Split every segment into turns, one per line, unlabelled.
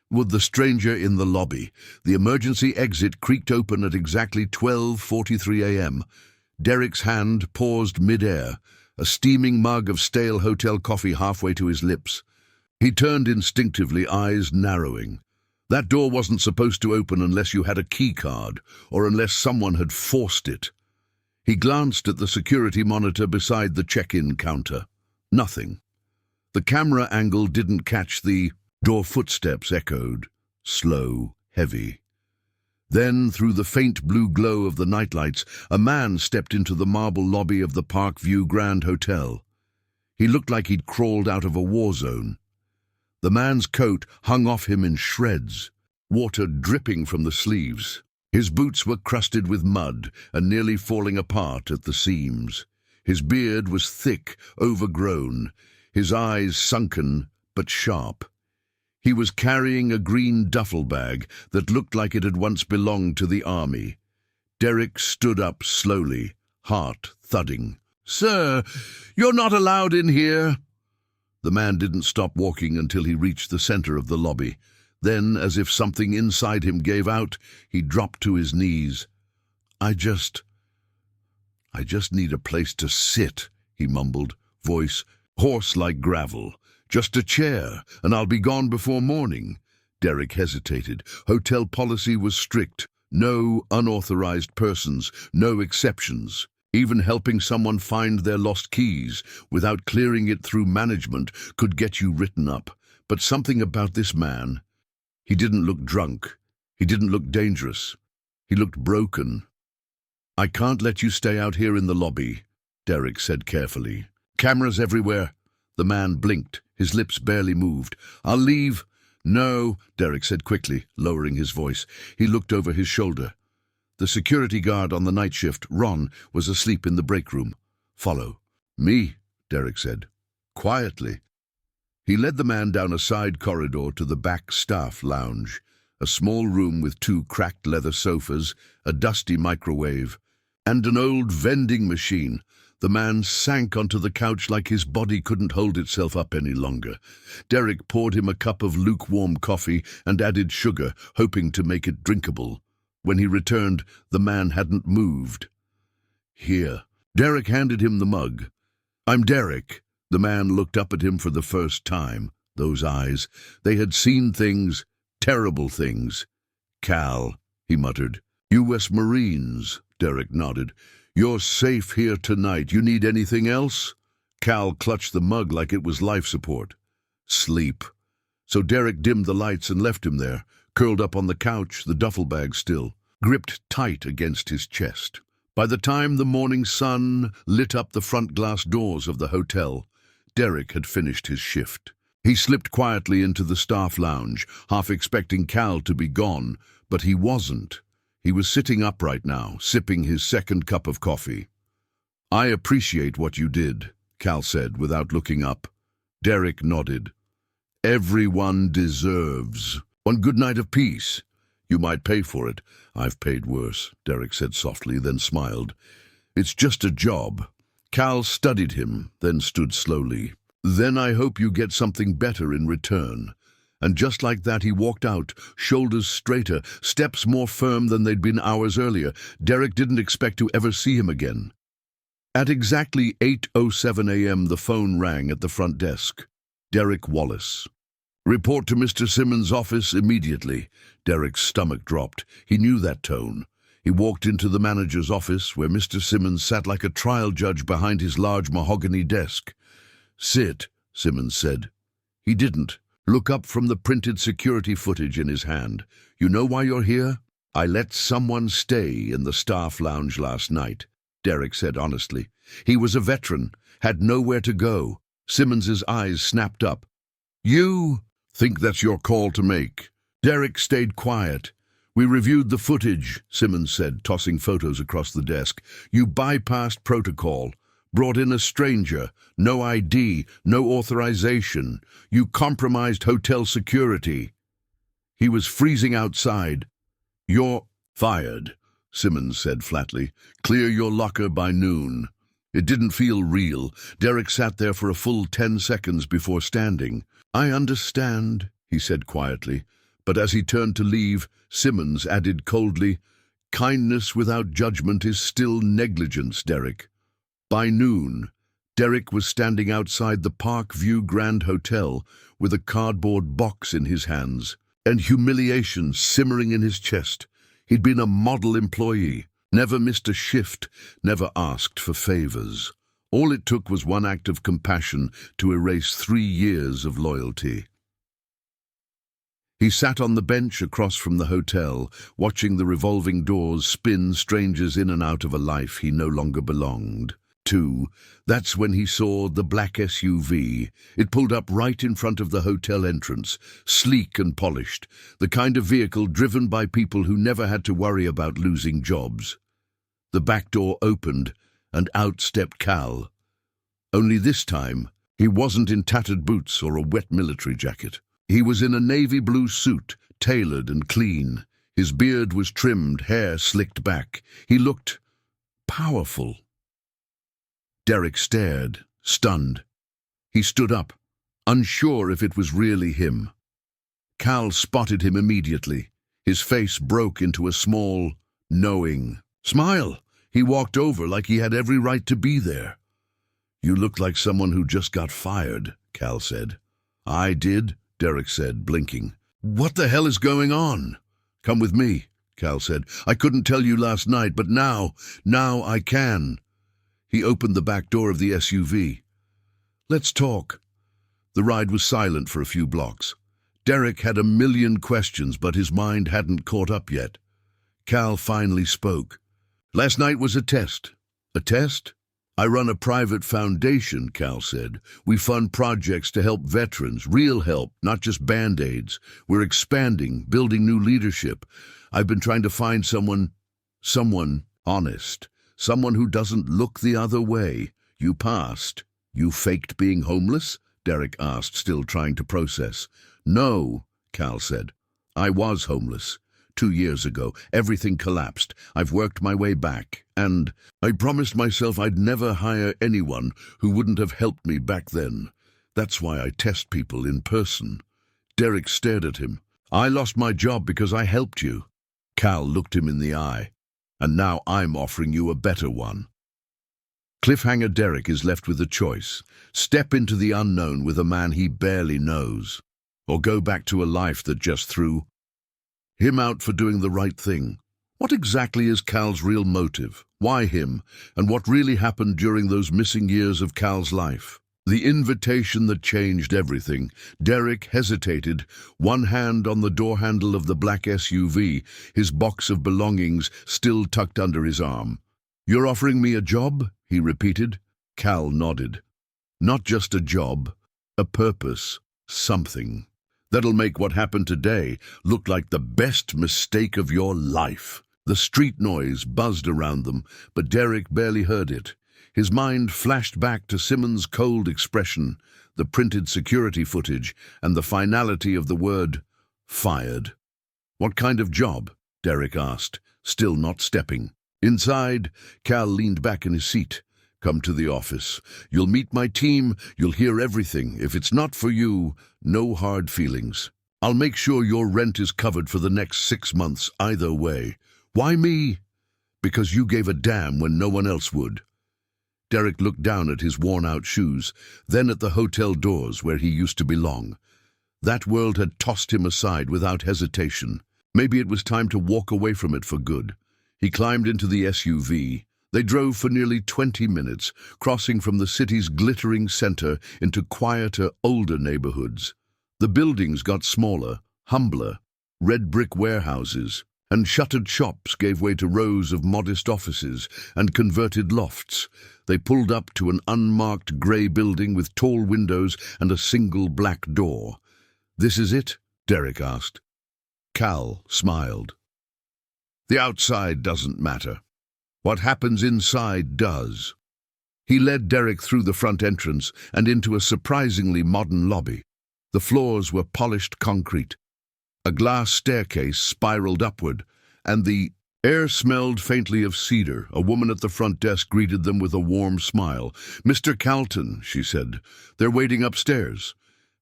With the stranger in the lobby, the emergency exit creaked open at exactly 12:43 a.m. Derek's hand paused mid-air, a steaming mug of stale hotel coffee halfway to his lips. He turned instinctively, eyes narrowing. That door wasn't supposed to open unless you had a key card, or unless someone had forced it. He glanced at the security monitor beside the check-in counter. Nothing. The camera angle didn't catch the door. Footsteps echoed, slow, heavy. Then, through the faint blue glow of the nightlights, a man stepped into the marble lobby of the Parkview Grand Hotel. He looked like he'd crawled out of a war zone. The man's coat hung off him in shreds, water dripping from the sleeves. His boots were crusted with mud and nearly falling apart at the seams. His beard was thick, overgrown, his eyes sunken but sharp. He was carrying a green duffel bag that looked like it had once belonged to the army. Derek stood up slowly, heart thudding. "Sir, you're not allowed in here." The man didn't stop walking until he reached the center of the lobby. Then, as if something inside him gave out, he dropped to his knees. I just need a place to sit," he mumbled, voice hoarse like gravel. "Just a chair, and I'll be gone before morning." Derek hesitated. Hotel policy was strict. No unauthorized persons, no exceptions. Even helping someone find their lost keys without clearing it through management could get you written up. But something about this man. He didn't look drunk. He didn't look dangerous. He looked broken. "I can't let you stay out here in the lobby," Derek said carefully. "Cameras everywhere." The man blinked. His lips barely moved. "I'll leave." "No," Derek said quickly, lowering his voice. He looked over his shoulder. The security guard on the night shift, Ron, was asleep in the break room. "Follow." "Me," Derek said, quietly. He led the man down a side corridor to the back staff lounge, a small room with 2 cracked leather sofas, a dusty microwave, and an old vending machine. The man sank onto the couch like his body couldn't hold itself up any longer. Derek poured him a cup of lukewarm coffee and added sugar, hoping to make it drinkable. When he returned, the man hadn't moved. "Here." Derek handed him the mug. "I'm Derek." The man looked up at him for the first time. Those eyes. They had seen things, terrible things. "Cal," he muttered. "U.S. Marines," Derek nodded. "You're safe here tonight. You need anything else?" Cal clutched the mug like it was life support. "Sleep." So Derek dimmed the lights and left him there, curled up on the couch, the duffel bag still, gripped tight against his chest. By the time the morning sun lit up the front glass doors of the hotel, Derek had finished his shift. He slipped quietly into the staff lounge, half expecting Cal to be gone, but he wasn't. He was sitting upright now, sipping his second cup of coffee. "I appreciate what you did," Cal said without looking up. Derek nodded. "Everyone deserves one good night of peace. You might pay for it." "I've paid worse," Derek said softly, then smiled. "It's just a job." Cal studied him, then stood slowly. "Then I hope you get something better in return." And just like that he walked out, shoulders straighter, steps more firm than they'd been hours earlier. Derek didn't expect to ever see him again. At exactly 8:07 a.m. the phone rang at the front desk. Derek Wallace. "Report to Mr. Simmons' office immediately." Derek's stomach dropped. He knew that tone. He walked into the manager's office, where Mr. Simmons sat like a trial judge behind his large mahogany desk. "Sit," Simmons said. He didn't. Look up from the printed security footage in his hand. "You know why you're here?" "I let someone stay in the staff lounge last night," Derek said honestly. He was a veteran, had nowhere to go. Simmons's eyes snapped up. "You think that's your call to make?" Derek stayed quiet. "We reviewed the footage," Simmons said, tossing photos across the desk. "You bypassed protocol. Brought in a stranger, no ID, no authorization. You compromised hotel security." He was freezing outside. "You're fired," Simmons said flatly. "Clear your locker by noon." It didn't feel real. Derek sat there for a full 10 seconds before standing. "I understand," he said quietly, But as he turned to leave, Simmons added coldly, "Kindness without judgment is still negligence, Derek." By noon, Derek was standing outside the Park View Grand Hotel with a cardboard box in his hands and humiliation simmering in his chest. He'd been a model employee, never missed a shift, never asked for favors. All it took was one act of compassion to erase 3 years of loyalty. He sat on the bench across from the hotel, watching the revolving doors spin strangers in and out of a life he no longer belonged to. That's when he saw the black SUV. It pulled up right in front of the hotel entrance, sleek and polished, the kind of vehicle driven by people who never had to worry about losing jobs. The back door opened, and out stepped Cal. Only this time, he wasn't in tattered boots or a wet military jacket. He was in a navy blue suit, tailored and clean. His beard was trimmed, hair slicked back. He looked powerful. Derek stared, stunned. He stood up, unsure if it was really him. Cal spotted him immediately. His face broke into a small, knowing smile. He walked over like he had every right to be there. "You look like someone who just got fired," Cal said. "I did," Derek said, blinking. "What the hell is going on?" "Come with me," Cal said. "I couldn't tell you last night, but now I can." He opened the back door of the SUV. "Let's talk." The ride was silent for a few blocks. Derek had a million questions, but his mind hadn't caught up yet. Cal finally spoke. "Last night was a test." "A test?" "I run a private foundation," Cal said. "We fund projects to help veterans, real help, not just Band-Aids. We're expanding, building new leadership. I've been trying to find someone honest, someone who doesn't look the other way." "You passed." "You faked being homeless?" Derek asked, still trying to process. "No," Cal said. "I was homeless. 2 years ago, everything collapsed. I've worked my way back, and I promised myself I'd never hire anyone who wouldn't have helped me back then. That's why I test people in person." Derek stared at him. "I lost my job because I helped you." Cal looked him in the eye. "And now I'm offering you a better one." Cliffhanger Derek is left with a choice. Step into the unknown with a man he barely knows, or go back to a life that just threw him out for doing the right thing. What exactly is Cal's real motive? Why him? And what really happened during those missing years of Cal's life? The invitation that changed everything. Derek hesitated, one hand on the door handle of the black SUV, his box of belongings still tucked under his arm. "You're offering me a job?" he repeated. Cal nodded. "Not just a job, a purpose, something that'll make what happened today look like the best mistake of your life." The street noise buzzed around them, but Derek barely heard it. His mind flashed back to Simmons' cold expression, the printed security footage, and the finality of the word fired. "What kind of job?" Derek asked, still not stepping. Inside, Cal leaned back in his seat. "Come to the office. You'll meet my team. You'll hear everything. If it's not for you, no hard feelings. I'll make sure your rent is covered for the next 6 months either way." "Why me?" "Because you gave a damn when no one else would." Derek looked down at his worn-out shoes, then at the hotel doors where he used to belong. That world had tossed him aside without hesitation. Maybe it was time to walk away from it for good. He climbed into the SUV. They drove for nearly 20 minutes, crossing from the city's glittering center into quieter, older neighborhoods. The buildings got smaller, humbler, red brick warehouses, and shuttered shops gave way to rows of modest offices and converted lofts. They pulled up to an unmarked gray building with tall windows and a single black door. "This is it?" Derek asked. Cal smiled. "The outside doesn't matter. What happens inside does." He led Derek through the front entrance and into a surprisingly modern lobby. The floors were polished concrete. A glass staircase spiraled upward, and the air smelled faintly of cedar. A woman at the front desk greeted them with a warm smile. "Mr. Calton," she said. "They're waiting upstairs."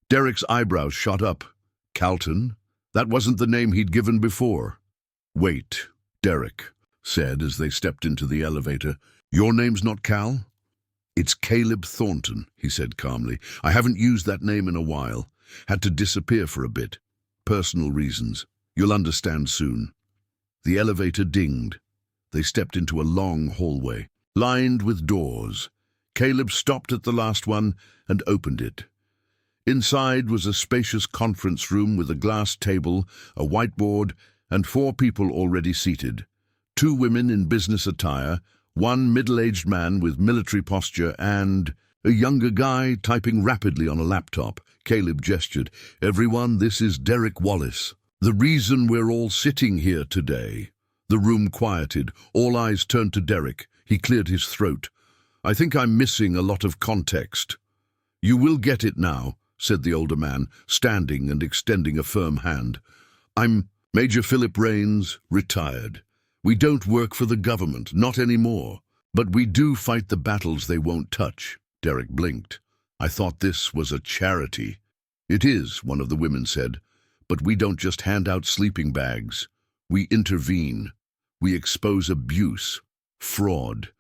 Derek's eyebrows shot up. "Calton? That wasn't the name he'd given before. "Wait," Derek said as they stepped into the elevator. "Your name's not Cal?" "It's Caleb Thornton," he said calmly. "I haven't used that name in a while. Had to disappear for a bit. Personal reasons. You'll understand soon." The elevator dinged. They stepped into a long hallway, lined with doors. Caleb stopped at the last one and opened it. Inside was a spacious conference room with a glass table, a whiteboard, and 4 people already seated. 2 women in business attire, 1 middle-aged man with military posture, and a younger guy typing rapidly on a laptop. Caleb gestured. "Everyone, this is Derek Wallace. The reason we're all sitting here today." The room quieted. All eyes turned to Derek. He cleared his throat. "I think I'm missing a lot of context." "You will get it now," said the older man, standing and extending a firm hand. "I'm Major Philip Rains, retired. We don't work for the government, not anymore. But we do fight the battles they won't touch." Derek blinked. "I thought this was a charity." "It is," one of the women said. "But we don't just hand out sleeping bags. We intervene. We expose abuse, fraud,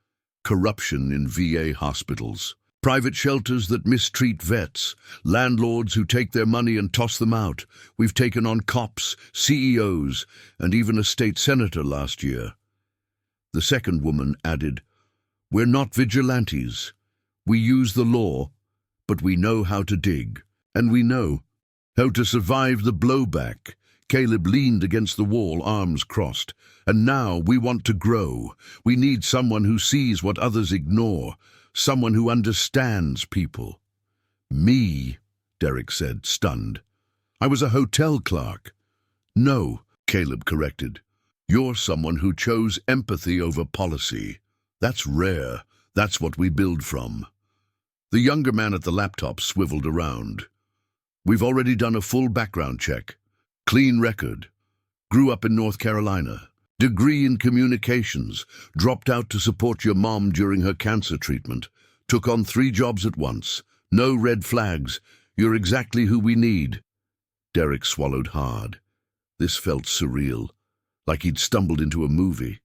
corruption in VA hospitals, private shelters that mistreat vets, landlords who take their money and toss them out. We've taken on cops, CEOs, and even a state senator last year." The second woman added, "We're not vigilantes. We use the law, but we know how to dig, and we know how to survive the blowback." Caleb leaned against the wall, arms crossed. "And now we want to grow. We need someone who sees what others ignore, someone who understands people." "Me," Derek said, stunned. "I was a hotel clerk." "No," Caleb corrected. "You're someone who chose empathy over policy. That's rare. That's what we build from." The younger man at the laptop swiveled around. "We've already done a full background check. Clean record. Grew up in North Carolina. Degree in communications. Dropped out to support your mom during her cancer treatment. Took on 3 jobs at once. No red flags. You're exactly who we need." Derek swallowed hard. This felt surreal, like he'd stumbled into a movie.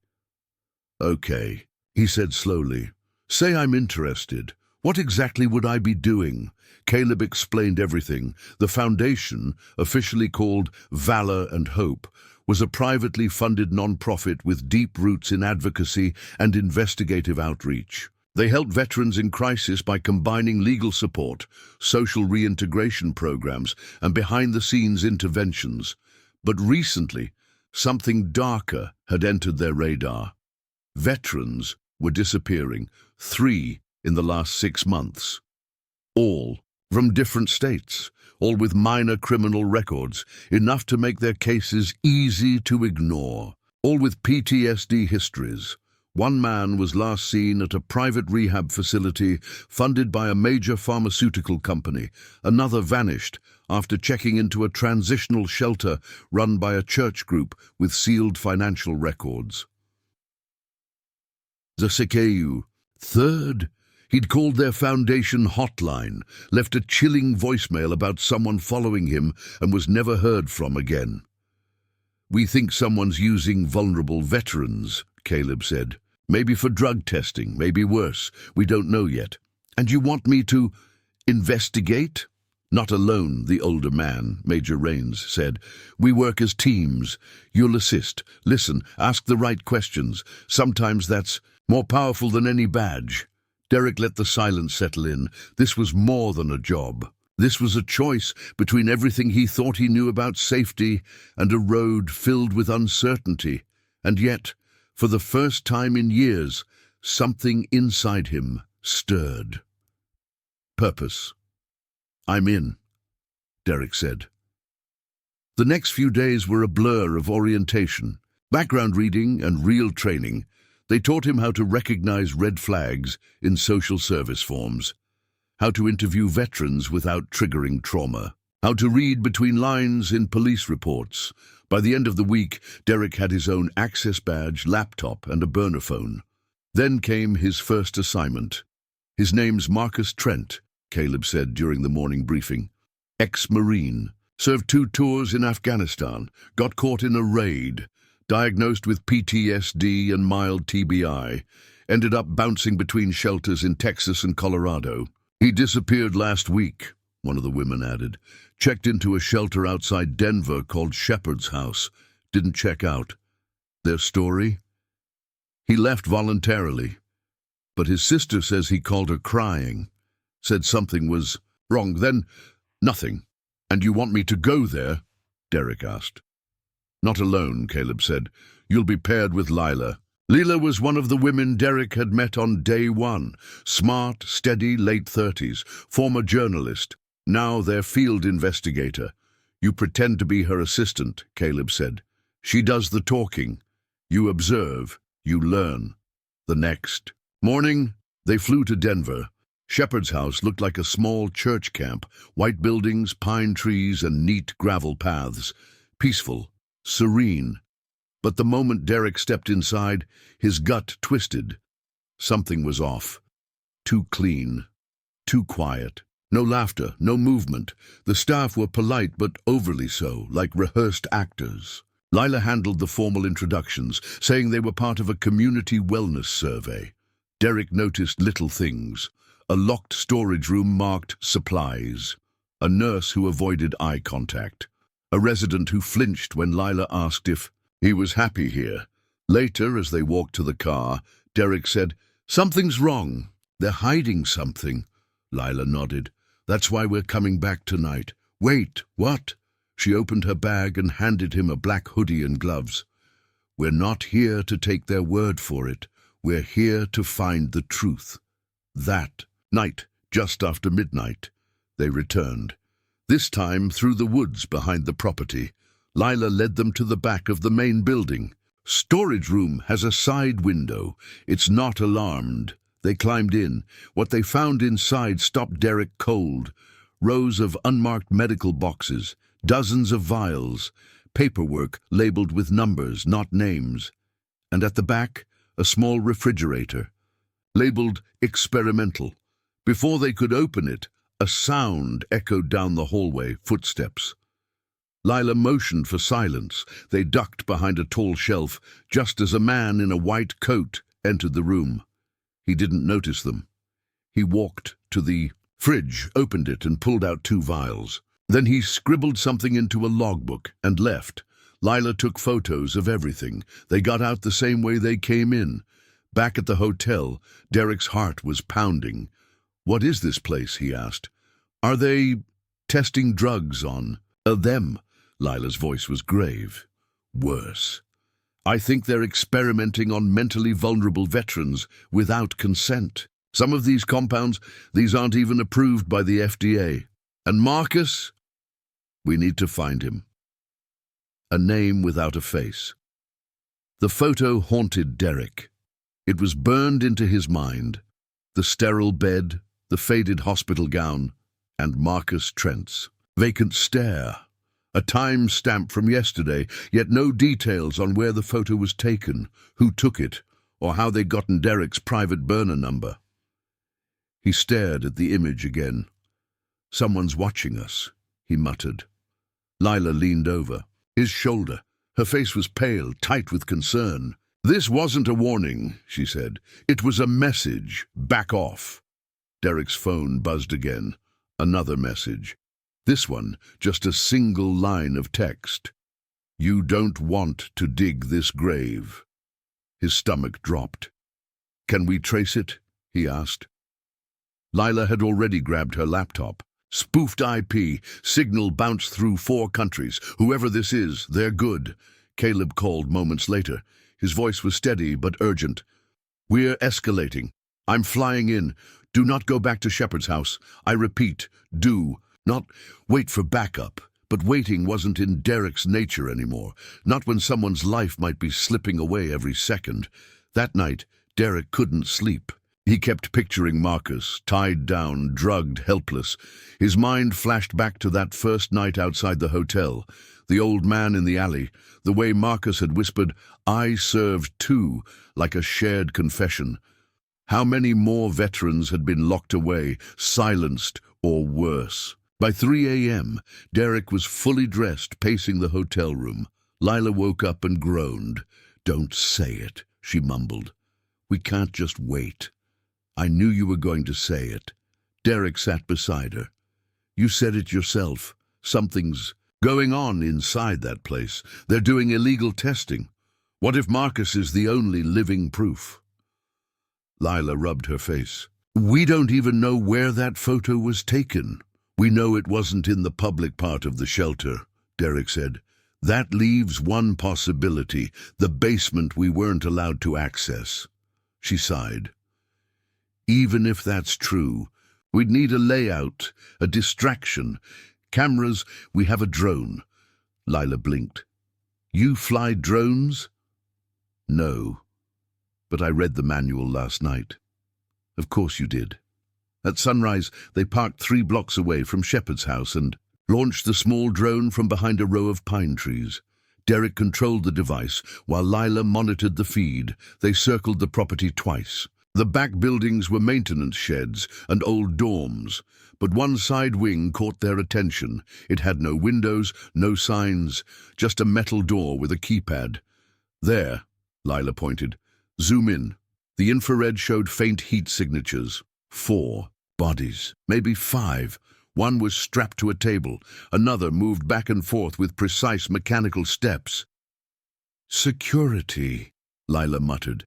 "Okay," he said slowly. "Say I'm interested. What exactly would I be doing?" Caleb explained everything. The foundation, officially called Valor and Hope, was a privately funded non-profit with deep roots in advocacy and investigative outreach. They helped veterans in crisis by combining legal support, social reintegration programs, and behind-the-scenes interventions. But recently, something darker had entered their radar. Veterans were disappearing, 3 in the last 6 months. All from different states, all with minor criminal records, enough to make their cases easy to ignore. All with PTSD histories. One man was last seen at a private rehab facility funded by a major pharmaceutical company. Another vanished after checking into a transitional shelter run by a church group with sealed financial records. Zasekeyu. Third, he'd called their foundation hotline, left a chilling voicemail about someone following him, and was never heard from again. "We think someone's using vulnerable veterans," Caleb said. "Maybe for drug testing, maybe worse. We don't know yet." "And you want me to investigate?" "Not alone," the older man, Major Rains, said. "We work as teams. You'll assist. Listen, ask the right questions. Sometimes that's more powerful than any badge." Derek let the silence settle in. This was more than a job. This was a choice between everything he thought he knew about safety and a road filled with uncertainty. And yet, for the first time in years, something inside him stirred. Purpose. "I'm in," Derek said. The next few days were a blur of orientation, background reading and real training. They taught him how to recognize red flags in social service forms, how to interview veterans without triggering trauma, how to read between lines in police reports. By the end of the week, Derek had his own access badge, laptop, and a burner phone. Then came his first assignment. "His name's Marcus Trent," Caleb said during the morning briefing. "Ex-Marine, Served 2 tours in Afghanistan, got caught in a raid, diagnosed with PTSD and mild TBI, ended up bouncing between shelters in Texas and Colorado. He disappeared last week, one of the women added. Checked into a shelter outside Denver called Shepherd's House. Didn't check out. Their story? He left voluntarily, but his sister says he called her crying, said something was wrong, then nothing. And you want me to go there? Derek asked. Not alone, Caleb said. You'll be paired with Lila. Lila was one of the women Derek had met on day one. Smart, steady, late 30s, former journalist, now their field investigator. You pretend to be her assistant, Caleb said. She does the talking. You observe, you learn. The next morning, they flew to Denver. Shepherd's House looked like a small church camp, white buildings, pine trees, and neat gravel paths. Peaceful, serene. But the moment Derek stepped inside, his gut twisted. Something was off. Too clean. Too quiet. No laughter, no movement. The staff were polite but overly so, like rehearsed actors. Lila handled the formal introductions, saying they were part of a community wellness survey. Derek noticed little things. A locked storage room marked supplies. A nurse who avoided eye contact. A resident who flinched when Lila asked if he was happy here. Later, as they walked to the car, Derek said, "Something's wrong. They're hiding something." Lila nodded. "That's why we're coming back tonight." "Wait, what?" She opened her bag and handed him a black hoodie and gloves. "We're not here to take their word for it. We're here to find the truth." That night, just after midnight, they returned. This time through the woods behind the property. Lila led them to the back of the main building. Storage room has a side window. It's not alarmed. They climbed in. What they found inside stopped Derek cold. Rows of unmarked medical boxes, dozens of vials, paperwork labeled with numbers, not names. And at the back, a small refrigerator, labeled experimental. Before they could open it, a sound echoed down the hallway, footsteps. Lila motioned for silence. They ducked behind a tall shelf, just as a man in a white coat entered the room. He didn't notice them. He walked to the fridge, opened it, and pulled out 2 vials. Then he scribbled something into a logbook and left. Lila took photos of everything. They got out the same way they came in. Back at the hotel, Derek's heart was pounding. "What is this place?" he asked. "Are they testing drugs on them?" Lila's voice was grave. "Worse. I think they're experimenting on mentally vulnerable veterans without consent. Some of these compounds, these aren't even approved by the FDA. And Marcus? We need to find him." A name without a face. The photo haunted Derek. It was burned into his mind. The sterile bed, the faded hospital gown, and Marcus Trent's vacant stare. A time stamp from yesterday, yet no details on where the photo was taken, who took it, or how they'd gotten Derek's private burner number. He stared at the image again. "Someone's watching us," he muttered. Lila leaned over, his shoulder. Her face was pale, tight with concern. "This wasn't a warning," she said. "It was a message. Back off." Derek's phone buzzed again. Another message. This one, just a single line of text. "You don't want to dig this grave." His stomach dropped. "Can we trace it?" he asked. Lila had already grabbed her laptop. "Spoofed IP. Signal bounced through 4 countries. Whoever this is, they're good." Caleb called moments later. His voice was steady but urgent. "We're escalating. I'm flying in. Do not go back to Shepherd's House. I repeat, do. Not wait for backup." But waiting wasn't in Derek's nature anymore. Not when someone's life might be slipping away every second. That night, Derek couldn't sleep. He kept picturing Marcus, tied down, drugged, helpless. His mind flashed back to that first night outside the hotel. The old man in the alley, the way Marcus had whispered, "I served too," like a shared confession. How many more veterans had been locked away, silenced, or worse? By 3 a.m., Derek was fully dressed, pacing the hotel room. Lila woke up and groaned. "Don't say it," she mumbled. "We can't just wait." "I knew you were going to say it." Derek sat beside her. "You said it yourself. Something's going on inside that place. They're doing illegal testing. What if Marcus is the only living proof?" Lila rubbed her face. "We don't even know where that photo was taken." "We know it wasn't in the public part of the shelter," Derek said. "That leaves one possibility, the basement we weren't allowed to access." She sighed. "Even if that's true, we'd need a layout, a distraction. Cameras, we have a drone." Lila blinked. "You fly drones?" "No, but I read the manual last night." "Of course you did." At sunrise, they parked 3 blocks away from Shepard's house and launched the small drone from behind a row of pine trees. Derek controlled the device, while Lila monitored the feed. They circled the property twice. The back buildings were maintenance sheds and old dorms, but one side wing caught their attention. It had no windows, no signs, just a metal door with a keypad. "There," Lila pointed. "Zoom in." The infrared showed faint heat signatures. 4 bodies, maybe 5. One was strapped to a table. Another moved back and forth with precise mechanical steps. "Security," Lila muttered.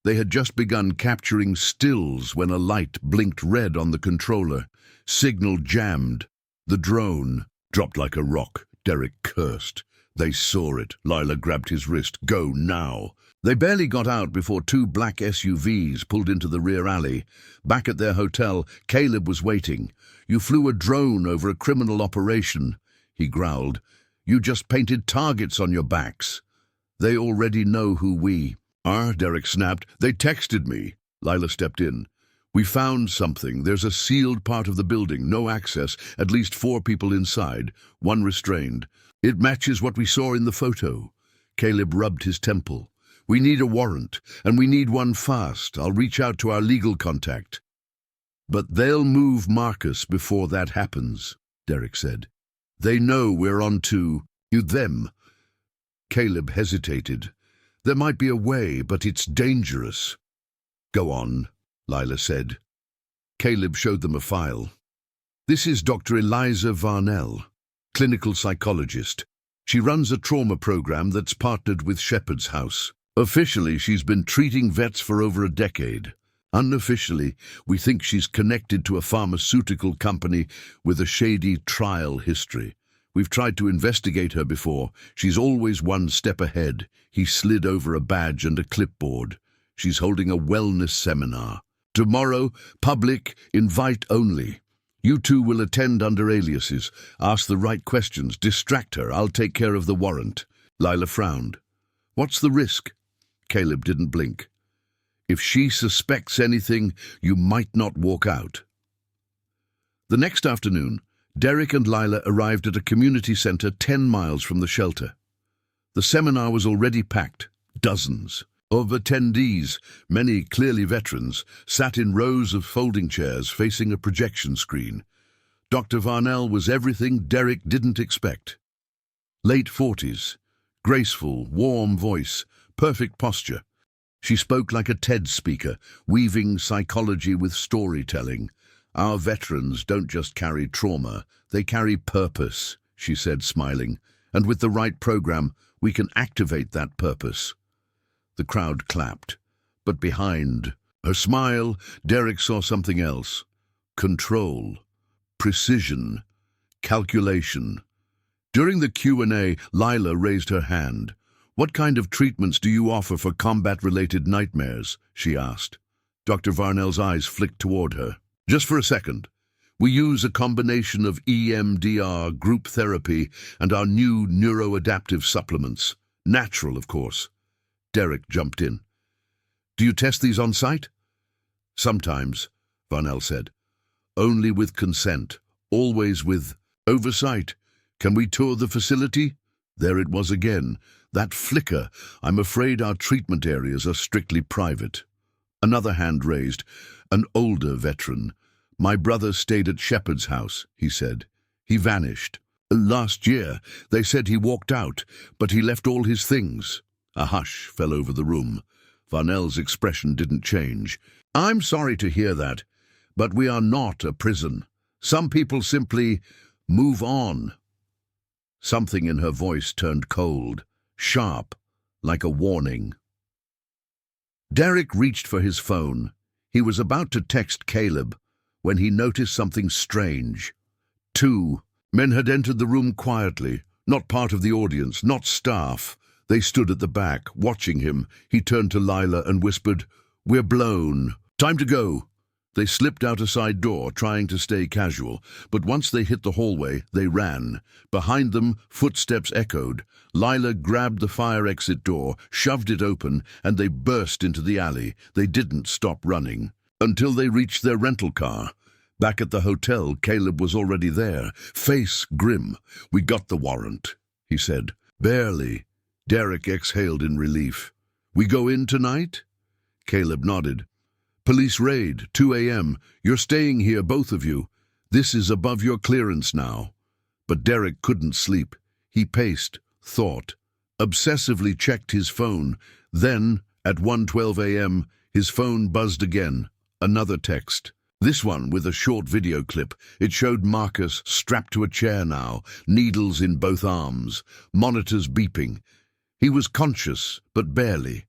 They had just begun capturing stills when a light blinked red on the controller. Signal jammed. The drone dropped like a rock. Derek cursed. "They saw it." Lila grabbed his wrist. "Go now." They barely got out before 2 black SUVs pulled into the rear alley. Back at their hotel, Caleb was waiting. "You flew a drone over a criminal operation," he growled. "You just painted targets on your backs." "They already know who we are," Derek snapped. "They texted me." Lila stepped in. "We found something. There's a sealed part of the building, no access, at least 4 people inside, 1 restrained. It matches what we saw in the photo." Caleb rubbed his temple. "We need a warrant, and we need one fast. I'll reach out to our legal contact." "But they'll move Marcus before that happens," Derek said. "They know we're on to them." Caleb hesitated. "There might be a way, but it's dangerous." "Go on," Lila said. Caleb showed them a file. "This is Dr. Eliza Varnell, clinical psychologist. She runs a trauma program that's partnered with Shepard's house. Officially, she's been treating vets for over a decade. Unofficially, we think she's connected to a pharmaceutical company with a shady trial history. We've tried to investigate her before. She's always one step ahead." He slid over a badge and a clipboard. "She's holding a wellness seminar. Tomorrow, public, invite only. You 2 will attend under aliases. Ask the right questions. Distract her. I'll take care of the warrant." Lila frowned. "What's the risk?" Caleb didn't blink. "If she suspects anything, you might not walk out." The next afternoon, Derek and Lila arrived at a community center 10 miles from the shelter. The seminar was already packed. Dozens of attendees, many clearly veterans, sat in rows of folding chairs facing a projection screen. Dr. Varnell was everything Derek didn't expect. Late 40s, graceful, warm voice, perfect posture. She spoke like a TED speaker, weaving psychology with storytelling. "Our veterans don't just carry trauma, they carry purpose," she said, smiling. "And with the right program, we can activate that purpose." The crowd clapped. But behind her smile, Derek saw something else. Control, precision, calculation. During the Q&A, Lila raised her hand. "What kind of treatments do you offer for combat-related nightmares?" she asked. Dr. Varnell's eyes flicked toward her. "Just for a second. We use a combination of EMDR, group therapy, and our new neuroadaptive supplements. Natural, of course." Derek jumped in. "Do you test these on site?" "Sometimes," Varnell said. "Only with consent, always with oversight. Can we tour the facility?" There it was again. That flicker. "I'm afraid our treatment areas are strictly private." Another hand raised. An older veteran. "My brother stayed at Shepard's house," he said. He vanished. Last year, they said he walked out, but he left all his things. A hush fell over the room. Varnell's expression didn't change. I'm sorry to hear that, but we are not a prison. Some people simply move on. Something in her voice turned cold, sharp, like a warning. Derek reached for his phone. He was about to text Caleb when he noticed something strange. Two men had entered the room quietly, not part of the audience, not staff. They stood at the back, watching him. He turned to Lila and whispered, "We're blown. Time to go." They slipped out a side door, trying to stay casual, but once they hit the hallway, they ran. Behind them, footsteps echoed. Lila grabbed the fire exit door, shoved it open, and they burst into the alley. They didn't stop running until they reached their rental car. Back at the hotel, Caleb was already there, face grim. "We got the warrant," he said. "Barely." Derek exhaled in relief. "We go in tonight?" Caleb nodded. "Police raid, 2 a.m. You're staying here, both of you. This is above your clearance now." But Derek couldn't sleep. He paced, thought, obsessively checked his phone. Then, at 1:12 a.m., his phone buzzed again. Another text. This one with a short video clip. It showed Marcus strapped to a chair now, needles in both arms, monitors beeping. He was conscious, but barely.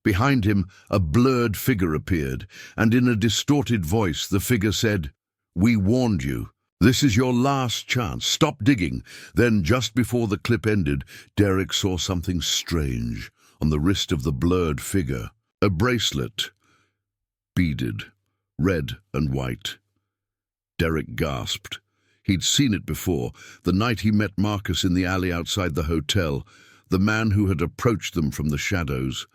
Behind him, a blurred figure appeared, and in a distorted voice the figure said, "We warned you. This is your last chance. Stop digging." Then, just before the clip ended, Derek saw something strange on the wrist of the blurred figure. A bracelet, beaded, red and white. Derek gasped. He'd seen it before, the night he met Marcus in the alley outside the hotel, the man who had approached them from the shadows.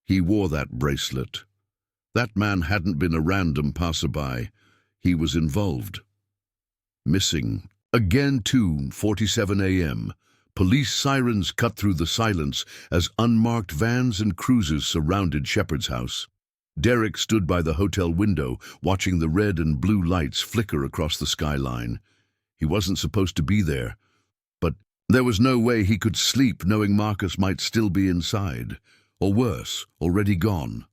He wore that bracelet. That man hadn't been a random passerby. He was involved. Missing. Again, 2:47 a.m. Police sirens cut through the silence as unmarked vans and cruisers surrounded Shepard's house. Derek stood by the hotel window, watching the red and blue lights flicker across the skyline. He wasn't supposed to be there, but there was no way he could sleep knowing Marcus might still be inside. Or worse, already gone.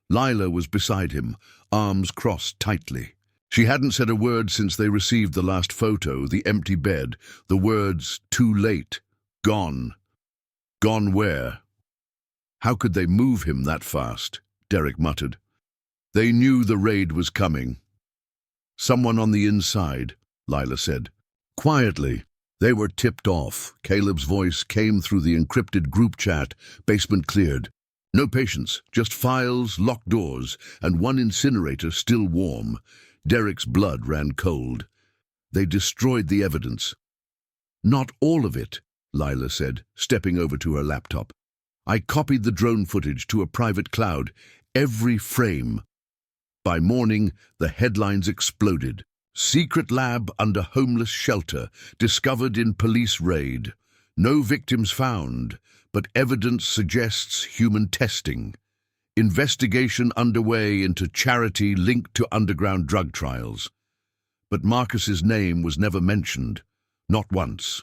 Lila was beside him, arms crossed tightly. She hadn't said a word since they received the last photo, the empty bed, the words, "Too late, gone." Gone where? How could they move him that fast? Derek muttered. They knew the raid was coming. "Someone on the inside," Lila said. Quietly. They were tipped off. Caleb's voice came through the encrypted group chat. Basement cleared. No patients, just files, locked doors, and one incinerator still warm. Derek's blood ran cold. They destroyed the evidence. "Not all of it," Lila said, stepping over to her laptop. "I copied the drone footage to a private cloud, every frame." By morning, the headlines exploded. "Secret lab under homeless shelter, discovered in police raid. No victims found, but evidence suggests human testing. Investigation underway into charity linked to underground drug trials." But Marcus's name was never mentioned, not once.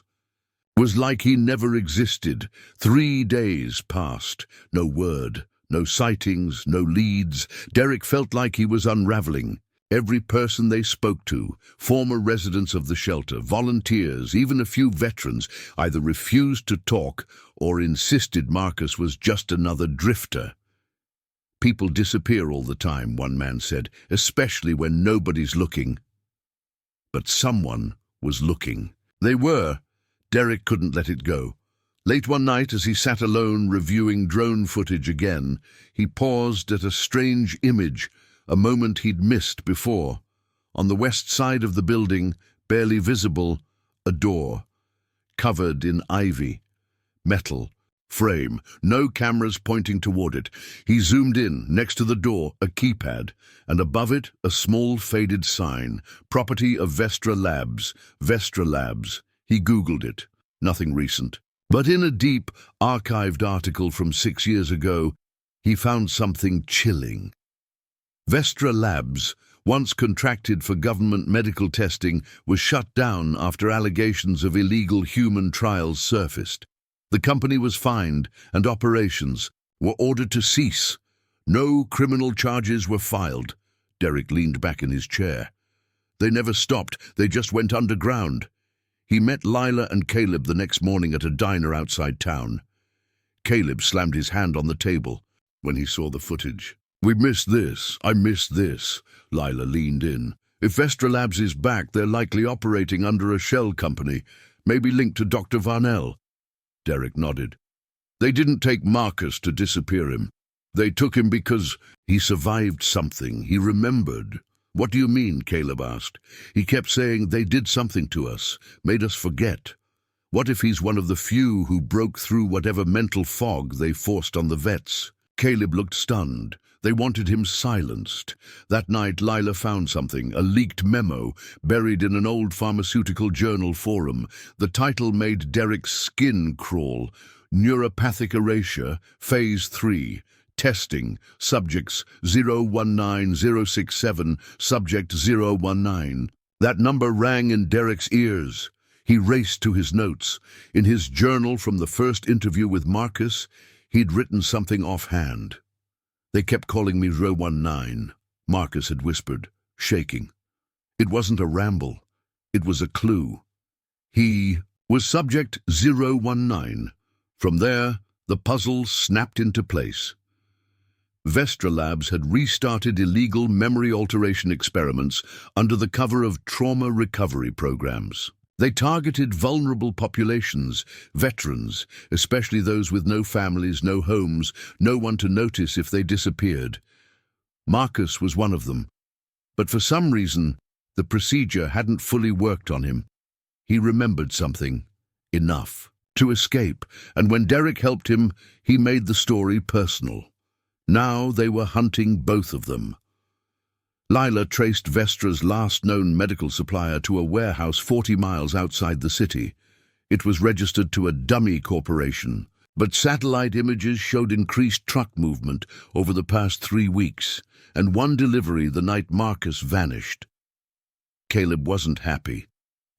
It was like he never existed. 3 days passed, no word, no sightings, no leads. Derek felt like he was unraveling. Every person they spoke to, former residents of the shelter, volunteers, even a few veterans, either refused to talk or insisted Marcus was just another drifter. "People disappear all the time," one man said, "especially when nobody's looking." But someone was looking. They were. Derek couldn't let it go. Late one night, as he sat alone reviewing drone footage again, he paused at a strange image, a moment he'd missed before. On the west side of the building, barely visible, a door, covered in ivy, metal, frame, no cameras pointing toward it. He zoomed in. Next to the door, a keypad, and above it, a small faded sign, property of Vestra Labs. Vestra Labs. He Googled it. Nothing recent. But in a deep, archived article from 6 years ago, he found something chilling. Vestra Labs once contracted for government medical testing, was shut down after allegations of illegal human trials surfaced. The company was fined and operations were ordered to cease. No criminal charges were filed. Derek leaned back in his chair. They never stopped, they just went underground. He met Lila and Caleb the next morning at a diner outside town. Caleb slammed his hand on the table when he saw the footage. "We missed this, I missed this." Lila leaned in. "If Vestra Labs is back, they're likely operating under a shell company, maybe linked to Dr. Varnell." Derek nodded. "They didn't take Marcus to disappear him. They took him because he survived something, he remembered." "What do you mean?" Caleb asked. "He kept saying they did something to us, made us forget. What if he's one of the few who broke through whatever mental fog they forced on the vets?" Caleb looked stunned. They wanted him silenced. That night, Lila found something, a leaked memo, buried in an old pharmaceutical journal forum. The title made Derek's skin crawl. "Neuropathic erasure, Phase 3. Testing. Subjects 019067, Subject 019. That number rang in Derek's ears. He raced to his notes. In his journal from the first interview with Marcus, he'd written something offhand. "They kept calling me 019, Marcus had whispered, shaking. It wasn't a ramble. It was a clue. He was Subject 019. From there, the puzzle snapped into place. Vestra Labs had restarted illegal memory alteration experiments under the cover of trauma recovery programs. They targeted vulnerable populations, veterans, especially those with no families, no homes, no one to notice if they disappeared. Marcus was one of them, but for some reason, the procedure hadn't fully worked on him. He remembered something, enough, to escape, and when Derek helped him, he made the story personal. Now they were hunting both of them. Lila traced Vestra's last known medical supplier to a warehouse 40 miles outside the city. It was registered to a dummy corporation, but satellite images showed increased truck movement over the past 3 weeks, and one delivery the night Marcus vanished. Caleb wasn't happy.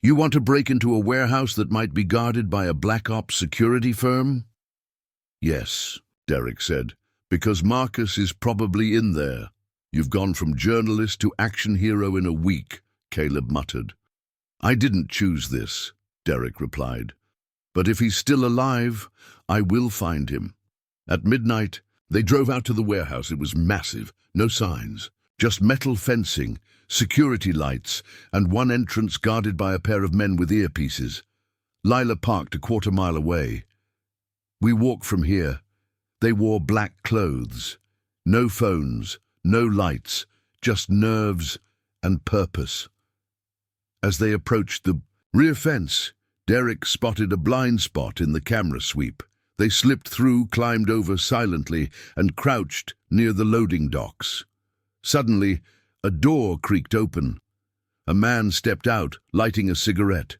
"You want to break into a warehouse that might be guarded by a black ops security firm?" "Yes," Derek said, "because Marcus is probably in there." "You've gone from journalist to action hero in a week," Caleb muttered. "I didn't choose this," Derek replied. "But if he's still alive, I will find him." At midnight, they drove out to the warehouse. It was massive, no signs, just metal fencing, security lights, and one entrance guarded by a pair of men with earpieces. Lila parked a quarter-mile away. "We walk from here." They wore black clothes. No phones, no lights, just nerves and purpose. As they approached the rear fence, Derek spotted a blind spot in the camera sweep. They slipped through, climbed over silently, and crouched near the loading docks. Suddenly, a door creaked open. A man stepped out, lighting a cigarette.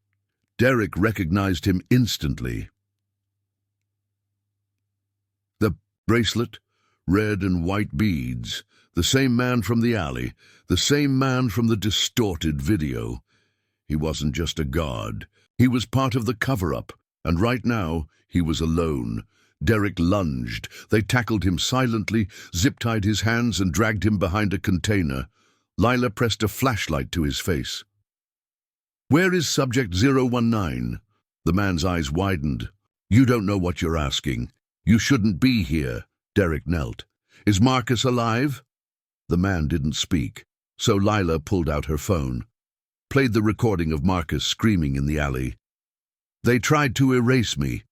Derek recognized him instantly. The bracelet, red and white beads, the same man from the alley, the same man from the distorted video. He wasn't just a guard. He was part of the cover-up, and right now he was alone. Derek lunged. They tackled him silently, zip-tied his hands and dragged him behind a container. Lila pressed a flashlight to his face. "Where is Subject 019? The man's eyes widened. "You don't know what you're asking. You shouldn't be here." Derek knelt. "Is Marcus alive?" The man didn't speak, so Lila pulled out her phone, played the recording of Marcus screaming in the alley. "They tried to erase me."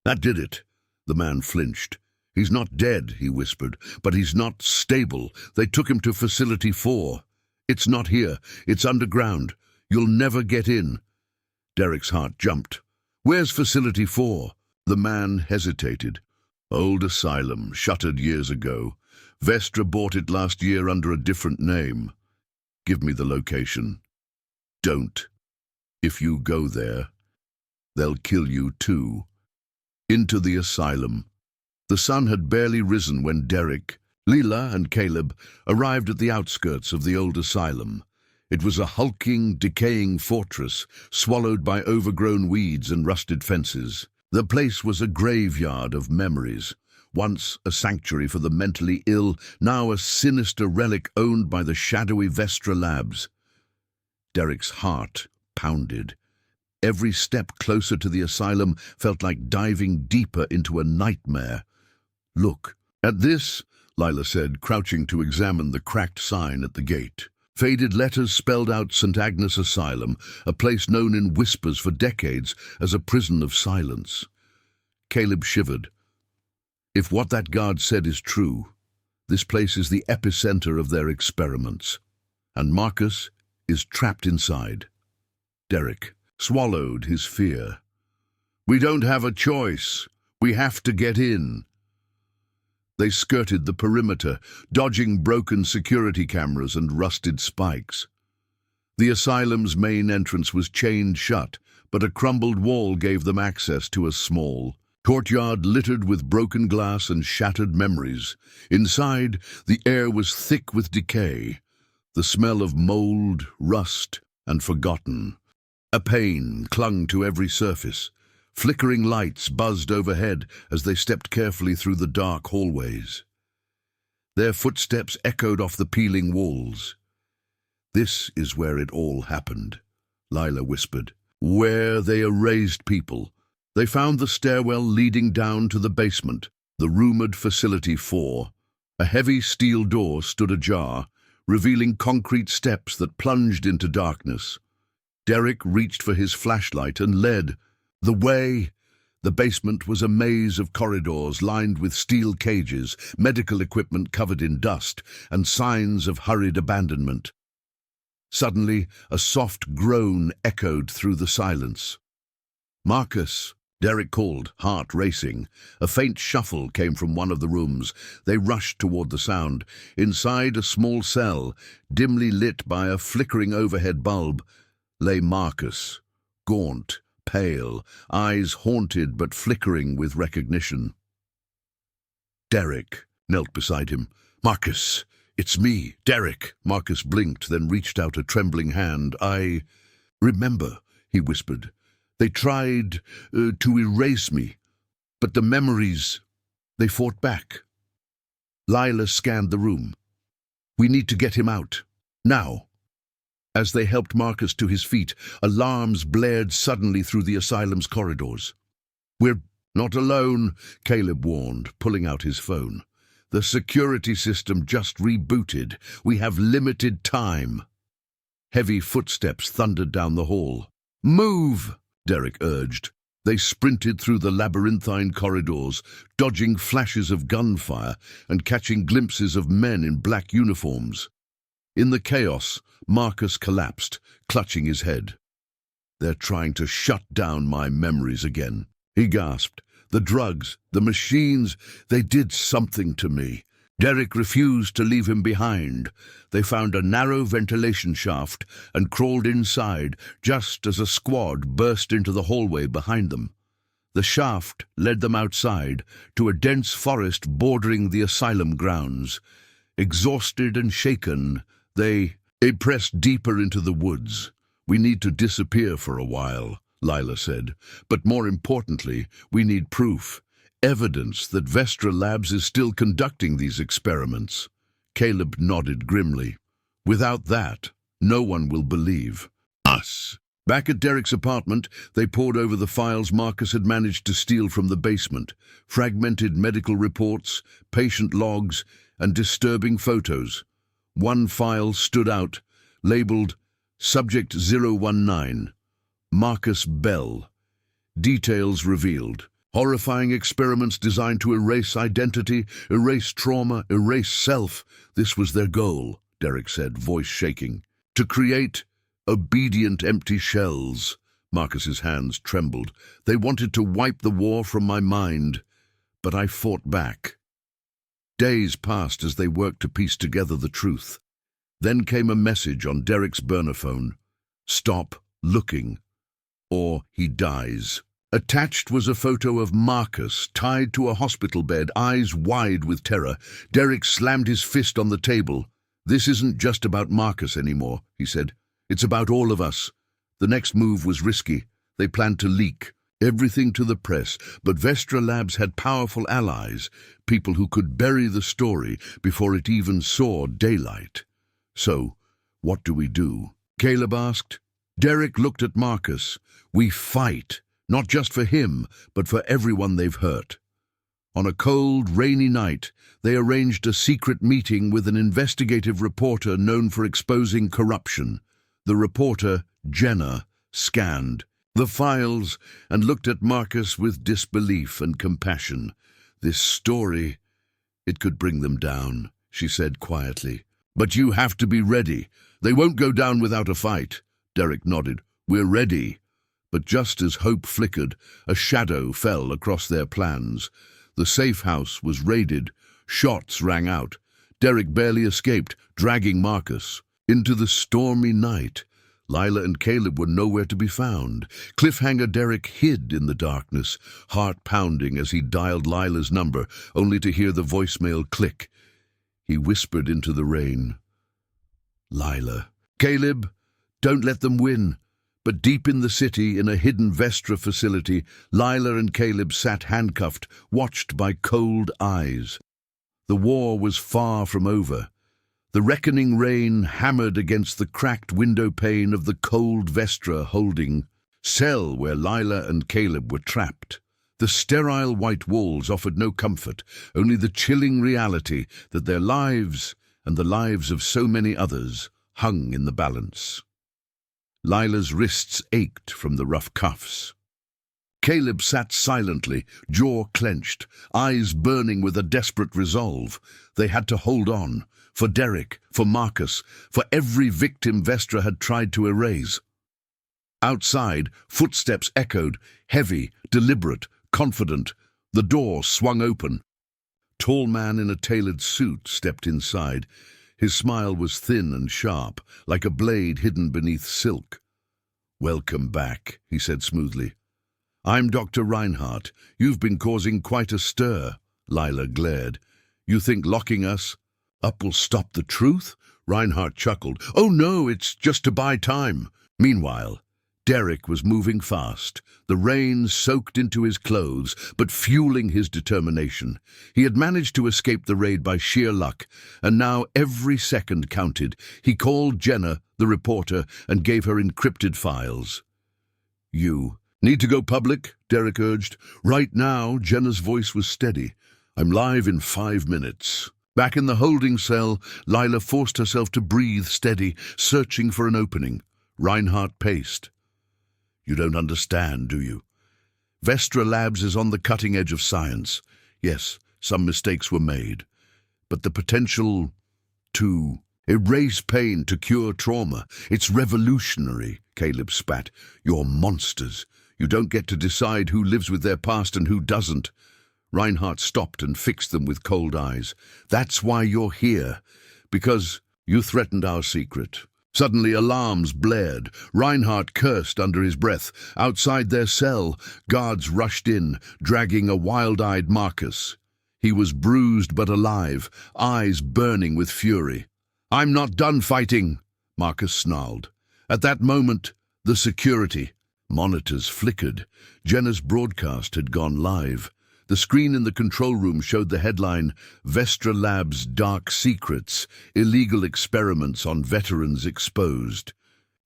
"That did it." The man flinched. "He's not dead," he whispered, "but he's not stable. They took him to Facility 4. It's not here. It's underground. You'll never get in." Derek's heart jumped. "Where's Facility 4? The man hesitated. "Old asylum, shuttered years ago. Vestra bought it last year under a different name." "Give me the location." "Don't. If you go there, they'll kill you too." Into the asylum. The sun had barely risen when Derek Leela and Caleb arrived at the outskirts of the old asylum. It was a hulking, decaying fortress, swallowed by overgrown weeds and rusted fences. The place was a graveyard of memories. Once a sanctuary for the mentally ill, now a sinister relic owned by the shadowy Vestra Labs. Derek's heart pounded. Every step closer to the asylum felt like diving deeper into a nightmare. "Look." At this, Lila said, crouching to examine the cracked sign at the gate. Faded letters spelled out St. Agnes Asylum, a place known in whispers for decades as a prison of silence. Caleb shivered. If what that guard said is true, this place is the epicenter of their experiments. And Marcus is trapped inside. Derek swallowed his fear. "We don't have a choice. We have to get in." They skirted the perimeter, dodging broken security cameras and rusted spikes. The asylum's main entrance was chained shut, but a crumbled wall gave them access to a small courtyard littered with broken glass and shattered memories. Inside, the air was thick with decay, the smell of mold, rust, and forgotten. A pain clung to every surface. Flickering lights buzzed overhead as they stepped carefully through the dark hallways. Their footsteps echoed off the peeling walls. "This is where it all happened," Lila whispered. "Where they erased people." They found the stairwell leading down to the basement, the rumored Facility 4. A heavy steel door stood ajar, revealing concrete steps that plunged into darkness. Derek reached for his flashlight and led the way. The basement was a maze of corridors lined with steel cages, medical equipment covered in dust, and signs of hurried abandonment. Suddenly, a soft groan echoed through the silence. "Marcus," Derek called, heart racing. A faint shuffle came from one of the rooms. They rushed toward the sound. Inside a small cell, dimly lit by a flickering overhead bulb, lay Marcus, gaunt, pale, eyes haunted but flickering with recognition. Derek knelt beside him. "Marcus, it's me, Derek." Marcus blinked, then reached out a trembling hand. "I remember," he whispered. "They tried to erase me, but the memories, they fought back." Lila scanned the room. "We need to get him out. Now." As they helped Marcus to his feet, alarms blared suddenly through the asylum's corridors. "We're not alone," Caleb warned, pulling out his phone. "The security system just rebooted. We have limited time." Heavy footsteps thundered down the hall. "Move!" Derek urged. They sprinted through the labyrinthine corridors, dodging flashes of gunfire and catching glimpses of men in black uniforms. In the chaos, Marcus collapsed, clutching his head. "They're trying to shut down my memories again," he gasped. "The drugs, the machines, they did something to me." Derek refused to leave him behind. They found a narrow ventilation shaft and crawled inside just as a squad burst into the hallway behind them. The shaft led them outside to a dense forest bordering the asylum grounds. Exhausted and shaken, they pressed deeper into the woods. "We need to disappear for a while," Lila said. "But more importantly, we need proof. Evidence that Vestra Labs is still conducting these experiments." Caleb nodded grimly. "Without that, no one will believe us." Back at Derek's apartment, they pored over the files Marcus had managed to steal from the basement. Fragmented medical reports, patient logs, and disturbing photos. One file stood out, labeled Subject 019, Marcus Bell. Details revealed. Horrifying experiments designed to erase identity, erase trauma, erase self. This was their goal, Derek said, voice shaking. To create obedient empty shells. Marcus's hands trembled. They wanted to wipe the war from my mind, but I fought back. Days passed as they worked to piece together the truth. Then came a message on Derek's burner phone. Stop looking, or he dies. Attached was a photo of Marcus, tied to a hospital bed, eyes wide with terror. Derek slammed his fist on the table. "This isn't just about Marcus anymore," he said. "It's about all of us." The next move was risky. They planned to leak everything to the press, but Vestra Labs had powerful allies, people who could bury the story before it even saw daylight. "So, what do we do?" Caleb asked. Derek looked at Marcus. "We fight. Not just for him, but for everyone they've hurt." On a cold, rainy night, they arranged a secret meeting with an investigative reporter known for exposing corruption. The reporter, Jenna, scanned the files and looked at Marcus with disbelief and compassion. "This story, it could bring them down," she said quietly. "But you have to be ready. They won't go down without a fight." Derek nodded. "We're ready." But just as hope flickered, a shadow fell across their plans. The safe house was raided. Shots rang out. Derek barely escaped, dragging Marcus. Into the stormy night, Lila and Caleb were nowhere to be found. Cliffhanger Derek hid in the darkness, heart pounding as he dialed Lila's number, only to hear the voicemail click. He whispered into the rain, "Lila." "Caleb, don't let them win." But deep in the city, in a hidden Vestra facility, Lila and Caleb sat handcuffed, watched by cold eyes. The war was far from over. The reckoning rain hammered against the cracked window pane of the cold Vestra holding cell where Lila and Caleb were trapped. The sterile white walls offered no comfort, only the chilling reality that their lives and the lives of so many others hung in the balance. Lila's wrists ached from the rough cuffs. Caleb sat silently, jaw clenched, eyes burning with a desperate resolve. They had to hold on, for Derek, for Marcus, for every victim Vestra had tried to erase. Outside, footsteps echoed, heavy, deliberate, confident. The door swung open. A tall man in a tailored suit stepped inside. His smile was thin and sharp, like a blade hidden beneath silk. "Welcome back," he said smoothly. "I'm Dr. Reinhardt. You've been causing quite a stir." Lila glared. "You think locking us up will stop the truth?" Reinhardt chuckled. "Oh no, it's just to buy time." Meanwhile, Derek was moving fast, the rain soaked into his clothes, but fueling his determination. He had managed to escape the raid by sheer luck, and now every second counted. He called Jenna, the reporter, and gave her encrypted files. "You need to go public?" Derek urged. "Right now," Jenna's voice was steady. "I'm live in 5 minutes." Back in the holding cell, Lila forced herself to breathe steady, searching for an opening. Reinhardt paced. "You don't understand, do you? Vestra Labs is on the cutting edge of science. Yes, some mistakes were made. But the potential to erase pain, to cure trauma, it's revolutionary," Caleb spat. "You're monsters. You don't get to decide who lives with their past and who doesn't." Reinhardt stopped and fixed them with cold eyes. "That's why you're here. Because you threatened our secret." Suddenly alarms blared. Reinhardt cursed under his breath. Outside their cell, guards rushed in, dragging a wild-eyed Marcus. He was bruised but alive, eyes burning with fury. "I'm not done fighting," Marcus snarled. At that moment, the security monitors flickered. Jenna's broadcast had gone live. The screen in the control room showed the headline, "Vestra Labs' Dark Secrets, Illegal Experiments on Veterans Exposed."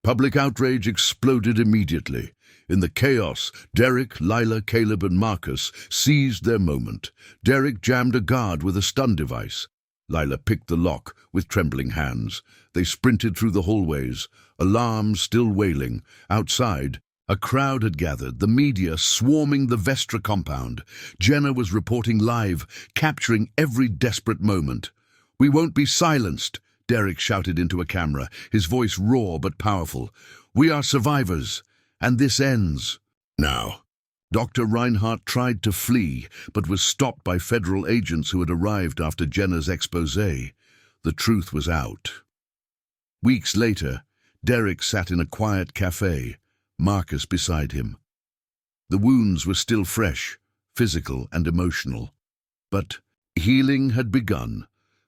Public outrage exploded immediately. In the chaos, Derek, Lila, Caleb, and Marcus seized their moment. Derek jammed a guard with a stun device. Lila picked the lock with trembling hands. They sprinted through the hallways, alarms still wailing. Outside, a crowd had gathered, the media swarming the Vestra compound. Jenna was reporting live, capturing every desperate moment. "We won't be silenced," Derek shouted into a camera, his voice raw but powerful. "We are survivors, and this ends now." Dr. Reinhardt tried to flee, but was stopped by federal agents who had arrived after Jenna's exposé. The truth was out. Weeks later, Derek sat in a quiet cafe, Marcus beside him. The wounds were still fresh, physical and emotional. But healing had begun.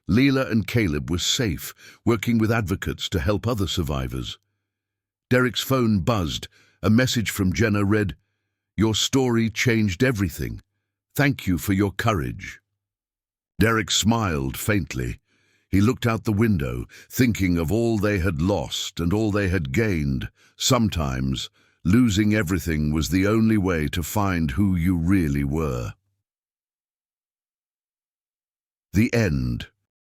Leela and Caleb were safe, working with advocates to help other survivors. Derek's phone buzzed. A message from Jenna read, "Your story changed everything. Thank you for your courage." Derek smiled faintly. He looked out the window, thinking of all they had lost and all they had gained. Sometimes, losing everything was the only way to find who you really were. The end.